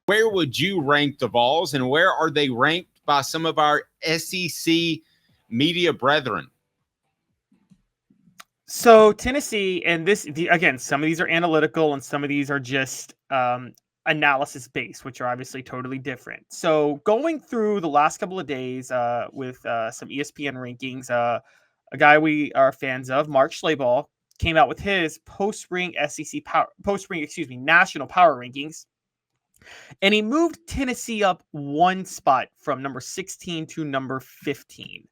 Where would you rank the Vols, and where are they ranked by some of our SEC media brethren? So Tennessee, and again, some of these are analytical and some of these are just analysis based, which are obviously totally different. So going through the last couple of days with some ESPN rankings, a guy we are fans of, Mark Schlabach, came out with his post-spring national power rankings, and he moved Tennessee up one spot from number 16 to number 15.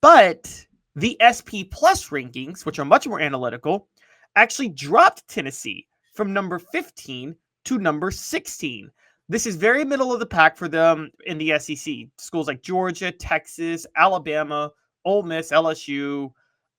But the SP Plus rankings, which are much more analytical, actually dropped Tennessee from number 15 to number 16. This is very middle of the pack for them in the SEC. Schools like Georgia, Texas, Alabama, Ole Miss, LSU,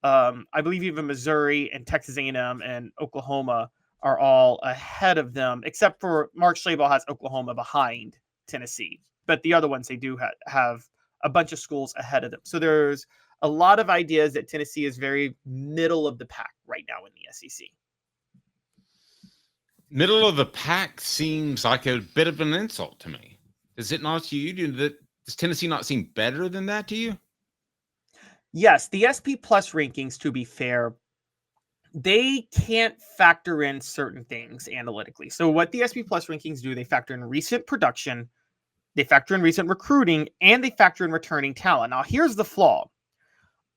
I believe even Missouri and Texas A&M and Oklahoma are all ahead of them, except for Mark Schlabach has Oklahoma behind Tennessee. But the other ones, they do have a bunch of schools ahead of them. So there's a lot of ideas that Tennessee is very middle of the pack right now in the SEC. Middle of the pack seems like a bit of an insult to me. Is it not to you? Does Tennessee not seem better than that to you? Yes, the SP Plus rankings, to be fair, they can't factor in certain things analytically. So what the SP Plus rankings do, they factor in recent production, they factor in recent recruiting, and they factor in returning talent. Now, here's the flaw.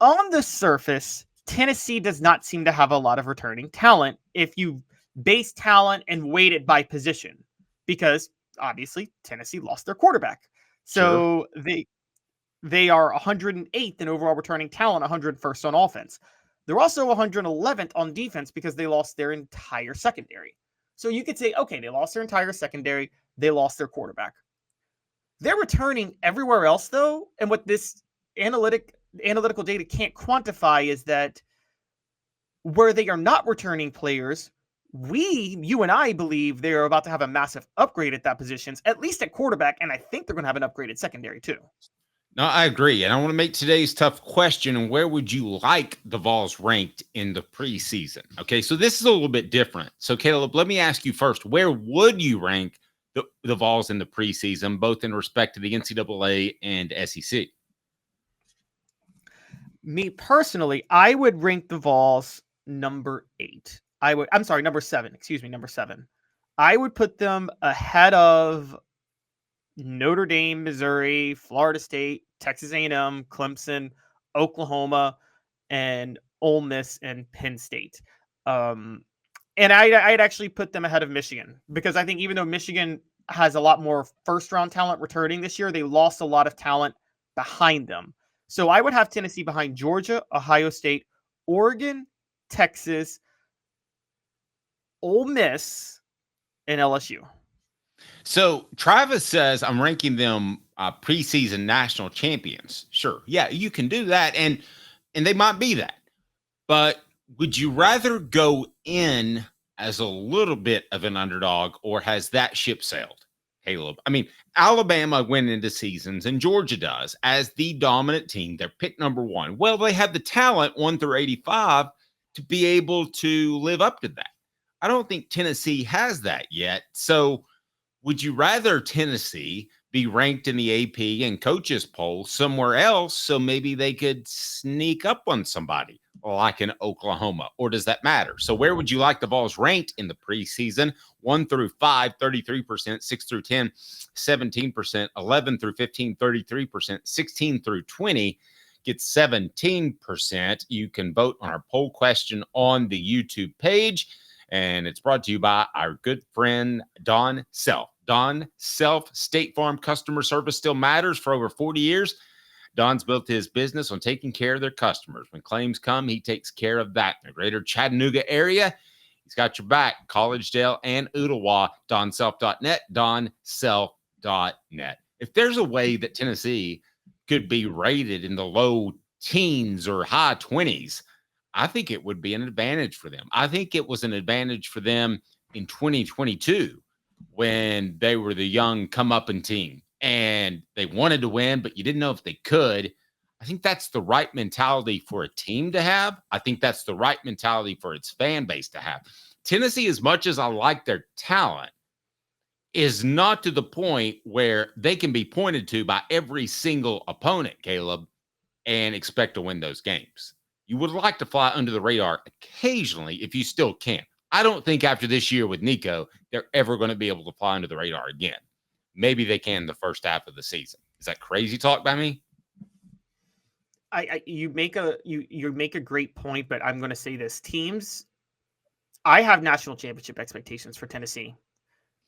On the surface, Tennessee does not seem to have a lot of returning talent if you base talent and weight it by position, because obviously Tennessee lost their quarterback. So sure. They are 108th in overall returning talent, 101st on offense. They're also 111th on defense because they lost their entire secondary. So you could say, okay, they lost their entire secondary, they lost their quarterback. They're returning everywhere else, though, and what this analytical data can't quantify is that where they are not returning players, you and I believe they're about to have a massive upgrade at that positions, at least at quarterback, and I think they're going to have an upgraded secondary too. No, I agree. And I want to make today's tough question. And where would you like the Vols ranked in the preseason? Okay, so this is a little bit different. So, Caleb, let me ask you first, where would you rank the Vols in the preseason, both in respect to the NCAA and SEC? Me personally, I would rank the Vols number 8. Number 7. Excuse me, number 7. I would put them ahead of Notre Dame, Missouri, Florida State, Texas A&M, Clemson, Oklahoma, and Ole Miss and Penn State. And I'd actually put them ahead of Michigan, because I think even though Michigan has a lot more first-round talent returning this year, they lost a lot of talent behind them. So I would have Tennessee behind Georgia, Ohio State, Oregon, Texas, Ole Miss, and LSU. So Travis says I'm ranking them preseason national champions. Sure. Yeah, you can do that. And they might be that. But would you rather go in as a little bit of an underdog, or has that ship sailed, Caleb? I mean, Alabama went into seasons, and Georgia does, as the dominant team. They're picked number 1. Well, they have the talent 1 through 85 to be able to live up to that. I don't think Tennessee has that yet. So would you rather Tennessee be ranked in the AP and coaches poll somewhere else so maybe they could sneak up on somebody like in Oklahoma? Or does that matter? So where would you like the Vols ranked in the preseason? 1 through 5, 33%, 6 through 10, 17%, 11 through 15, 33%, 16 through 20 gets 17%. You can vote on our poll question on the YouTube page. And it's brought to you by our good friend, Don Self. Don Self, State Farm customer service still matters. For over 40 years, Don's built his business on taking care of their customers. When claims come, he takes care of that. In the greater Chattanooga area, he's got your back. Collegedale and Ooltewah, donself.net, donself.net. If there's a way that Tennessee could be rated in the low teens or high 20s, I think it would be an advantage for them. I think it was an advantage for them in 2022 when they were the young come-up-and team and they wanted to win, but you didn't know if they could. I think that's the right mentality for a team to have. I think that's the right mentality for its fan base to have. Tennessee, as much as I like their talent, is not to the point where they can be pointed to by every single opponent, Caleb, and expect to win those games. You would like to fly under the radar occasionally if you still can. I don't think after this year with Nico, they're ever going to be able to fly under the radar again. Maybe they can the first half of the season. Is that crazy talk by me? You make a great point, but I'm going to say this: teams, I have national championship expectations for Tennessee.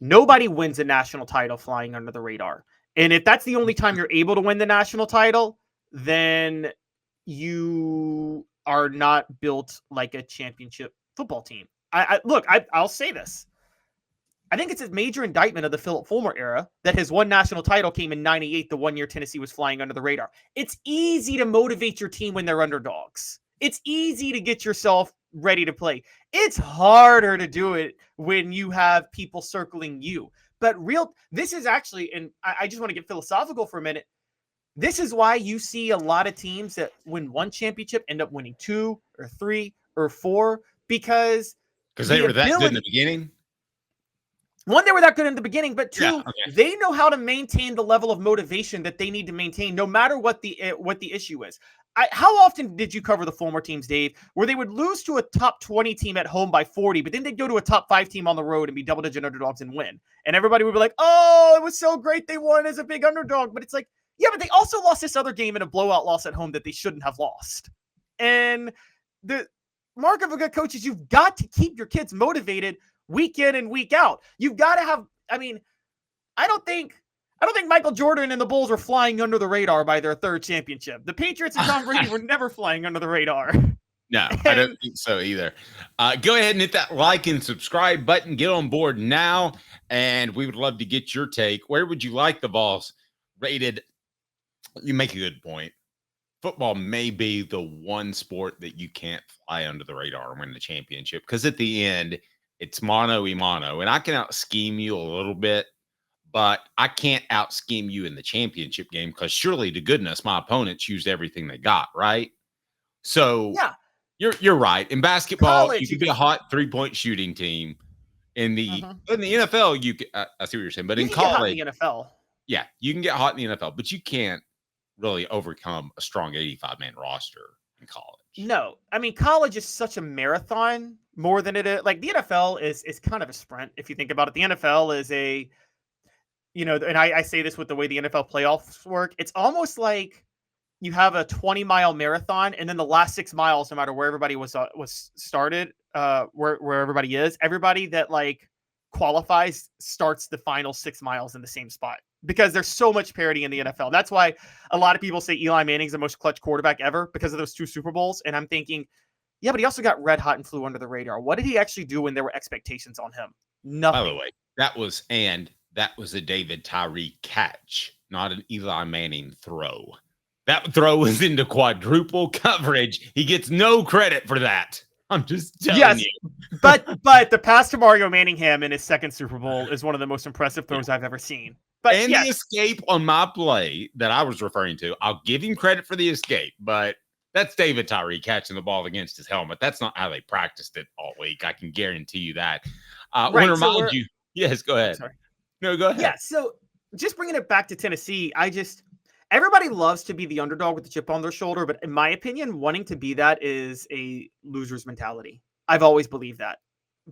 Nobody wins a national title flying under the radar, and if that's the only time you're able to win the national title, then you are not built like a championship football team. I'll say this. I think it's a major indictment of the Philip Fulmer era that his one national title came in '98, the 1 year Tennessee was flying under the radar. It's easy to motivate your team when they're underdogs. It's easy to get yourself ready to play. It's harder to do it when you have people circling you. But this is actually, and I just want to get philosophical for a minute. This is why you see a lot of teams that win one championship end up winning 2 or 3 or 4 because they were that good in the beginning. One, they were that good in the beginning, but 2, okay. They know how to maintain the level of motivation that they need to maintain, no matter what the issue is. How often did you cover the Fulmer teams, Dave, where they would lose to a top 20 team at home by 40, but then they'd go to a top 5 team on the road and be double-digit underdogs and win? And everybody would be like, oh, it was so great they won as a big underdog. But it's like, yeah, but they also lost this other game in a blowout loss at home that they shouldn't have lost. And the mark of a good coach is you've got to keep your kids motivated week in and week out. You've got to have, I don't think Michael Jordan and the Bulls were flying under the radar by their 3rd championship. The Patriots and Tom Brady were never flying under the radar. No, I don't think so either. Go ahead and hit that like and subscribe button. Get on board now, and we would love to get your take. Where would you like the Vols rated? You make a good point. Football may be the one sport that you can't fly under the radar and win the championship, because at the end, it's mano y mano, and I can out scheme you a little bit, but I can't out scheme you in the championship game, because surely to goodness my opponents used everything they got, right? So yeah, you're right. In basketball, you can be a hot 3-point shooting team. In the NFL, you can, I see what you're saying, but in college, in the NFL, yeah, you can get hot in the NFL, but you can't really overcome a strong 85-man roster in college. No, college is such a marathon more than it is. Like, the NFL is kind of a sprint. If you think about it, the NFL is and I say this with the way the NFL playoffs work. It's almost like you have a 20-mile marathon, and then the last 6 miles, no matter where everybody was started, where everybody is, everybody that like qualifies starts the final 6 miles in the same spot, because there's so much parity in the NFL. That's why a lot of people say Eli Manning's the most clutch quarterback ever, because of those 2 Super Bowls. And I'm thinking, yeah, but he also got red hot and flew under the radar. What did he actually do when there were expectations on him? Nothing. By the way, that was a David Tyree catch, not an Eli Manning throw. That throw was into quadruple coverage. He gets no credit for that. I'm just telling you. But the pass to Mario Manningham in his 2nd Super Bowl is one of the most impressive throws I've ever seen. But the escape on my play that I was referring to, I'll give him credit for the escape, but that's David Tyree catching the ball against his helmet. That's not how they practiced it all week. I can guarantee you that. I want to remind you. Yes, go ahead. Sorry. No, go ahead. Yeah, so just bringing it back to Tennessee, everybody loves to be the underdog with the chip on their shoulder, but in my opinion, wanting to be that is a loser's mentality. I've always believed that,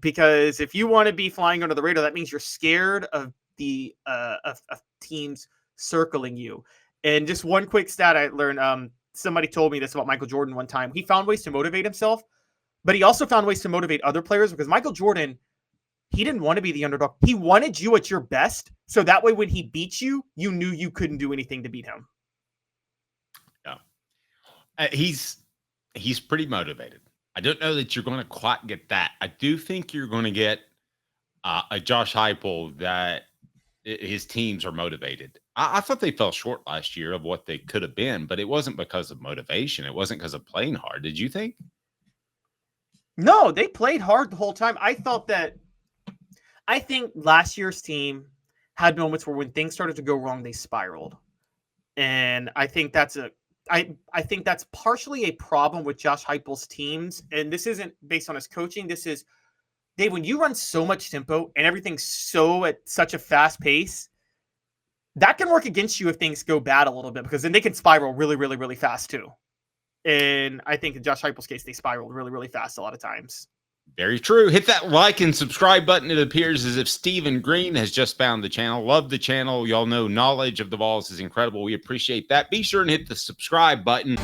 because if you want to be flying under the radar, that means you're scared of the of teams circling you. And just one quick stat I learned, somebody told me this about Michael Jordan one time. He found ways to motivate himself, but he also found ways to motivate other players, because Michael Jordan, he didn't want to be the underdog. He wanted you at your best, so that way when he beat you, you knew you couldn't do anything to beat him. Yeah. He's pretty motivated. I don't know that you're going to quite get that. I do think you're going to get a Josh Heupel that his teams are motivated. I thought they fell short last year of what they could have been, but it wasn't because of motivation. It wasn't because of playing hard. Did you think? No, they played hard the whole time. I think last year's team had moments where when things started to go wrong, they spiraled. And I think that's partially a problem with Josh Heupel's teams. And this isn't based on his coaching. This is Dave, when you run so much tempo and everything's so at such a fast pace, that can work against you if things go bad a little bit, because then they can spiral really, really, really fast too. And I think in Josh Heupel's case, they spiraled really, really fast a lot of times. Very true. Hit that like and subscribe button. It appears as if Stephen Green has just found the channel. Love the channel. Y'all know knowledge of the Vols is incredible. We appreciate that. Be sure and hit the subscribe button.